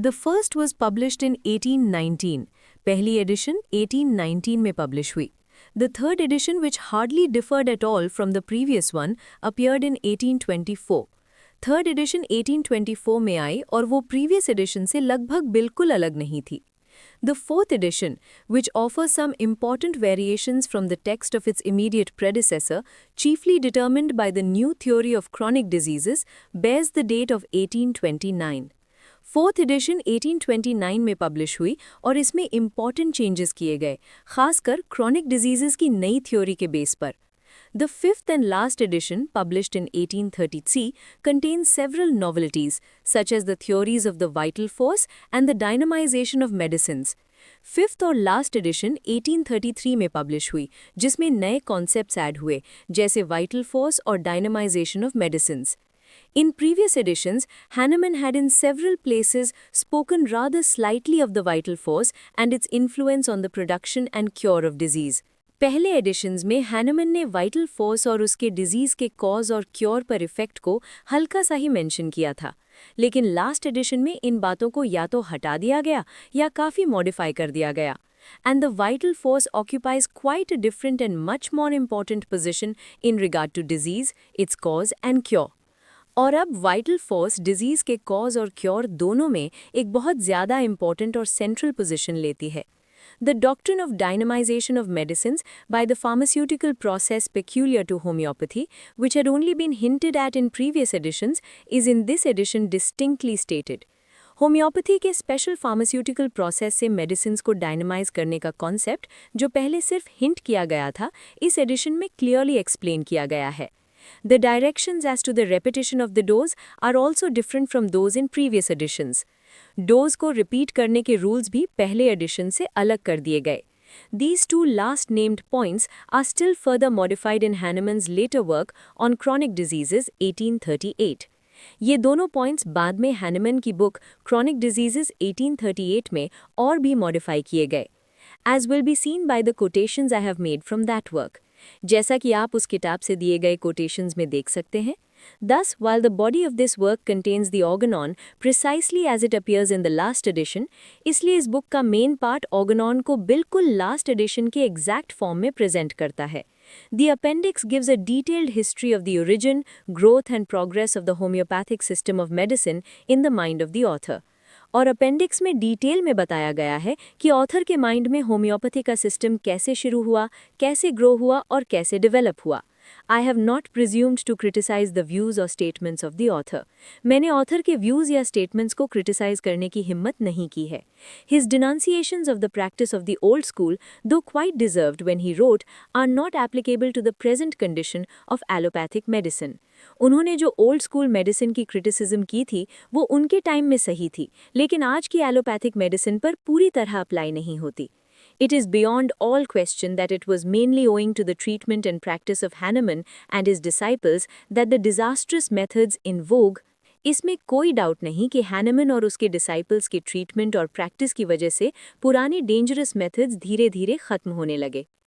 The first was published in 1819. पहली edition 1819 में publish हुई. The third edition, which hardly differed at all from the previous one, appeared in 1824. Third edition 1824 में आई और वो previous edition से लगभग बिल्कुल अलग नहीं थी. The fourth edition, which offers some important variations from the text of its immediate predecessor, chiefly determined by the new theory of chronic diseases, bears the date of 1829. Fourth edition 1829 में publish हुई और इसमें important changes किए गए, खासकर chronic diseases की नई theory के बेस पर. The fifth and last edition, published in 1833, contains several novelties, such as the theories of the vital force and the dynamization of medicines. Fifth और लास्ट एडिशन 1833 में publish हुई, जिसमें नए concepts add हुए, जैसे vital force और dynamization of medicines. In previous editions, Hahnemann had in several places spoken rather slightly of the vital force and its influence on the production and cure of disease. पहले editions में Hahnemann ने vital force और उसके disease के cause और cure पर effect को हल्का सा ही मेंशन किया था, लेकिन लास्ट एडिशन में इन बातों को या तो हटा दिया गया या काफ़ी मॉडिफाई कर दिया गया. And the vital force occupies quite a different and much more important position in regard to disease, its cause and cure. और अब वाइटल फोर्स डिजीज़ के कॉज और क्योर दोनों में एक बहुत ज़्यादा इंपॉर्टेंट और सेंट्रल पोजीशन लेती है. The doctrine of dynamization of medicines by the pharmaceutical process peculiar to homeopathy, which had only been hinted at in previous editions, is in this edition distinctly stated. Homeopathy के special pharmaceutical process से medicines को डायनामाइज करने का concept, जो पहले सिर्फ hint किया गया था, इस एडिशन में क्लियरली एक्सप्लेन किया गया है. The directions as to the repetition of the dose are also different from those in previous editions. Dose को repeat करने के rules भी पहले edition से अलग कर दिए गए. These two last named points are still further modified in Hahnemann's later work on chronic diseases 1838. ये दोनों points बाद में Hahnemann की book Chronic Diseases 1838 में और भी modify किए गए, as will be seen by the quotations I have made from that work. जैसा कि आप उस किताब से दिए गए कोटेशंस में देख सकते हैं. Thus, while the body of this work contains the organon precisely as it appears in the last edition, इसलिए इस बुक का मेन पार्ट organon को बिल्कुल लास्ट एडिशन के एग्जैक्ट फॉर्म में प्रेजेंट करता है. The appendix gives a detailed history of the origin, growth and progress of the homeopathic system of medicine in the mind of the author. और appendix में detail में बताया गया है कि ऑथर के माइंड में होम्योपैथी का सिस्टम कैसे शुरू हुआ, कैसे ग्रो हुआ और कैसे डेवलप हुआ. I have not presumed to criticise the views और स्टेटमेंट्स ऑफ द ऑथर. मैंने ऑथर के व्यूज़ या स्टेटमेंट्स को क्रिटिसाइज करने की हिम्मत नहीं की है. His denunciations of the practice of the old school, though quite deserved when he wrote, are not applicable to the present condition of allopathic medicine. उन्होंने जो ओल्ड स्कूल मेडिसिन की क्रिटिसिज्म की थी वो उनके टाइम में सही थी, लेकिन आज की एलोपैथिक मेडिसिन पर पूरी तरह अप्लाई नहीं होती. It is beyond all question that it was mainly owing to the treatment and practice of Hahnemann and his disciples that the disastrous methods in vogue. इसमें कोई डाउट नहीं कि Hahnemann और उसके डिसाइपल्स की ट्रीटमेंट और प्रैक्टिस की वजह से पुराने डेंजरस मेथड्स धीरे धीरे खत्म होने लगे.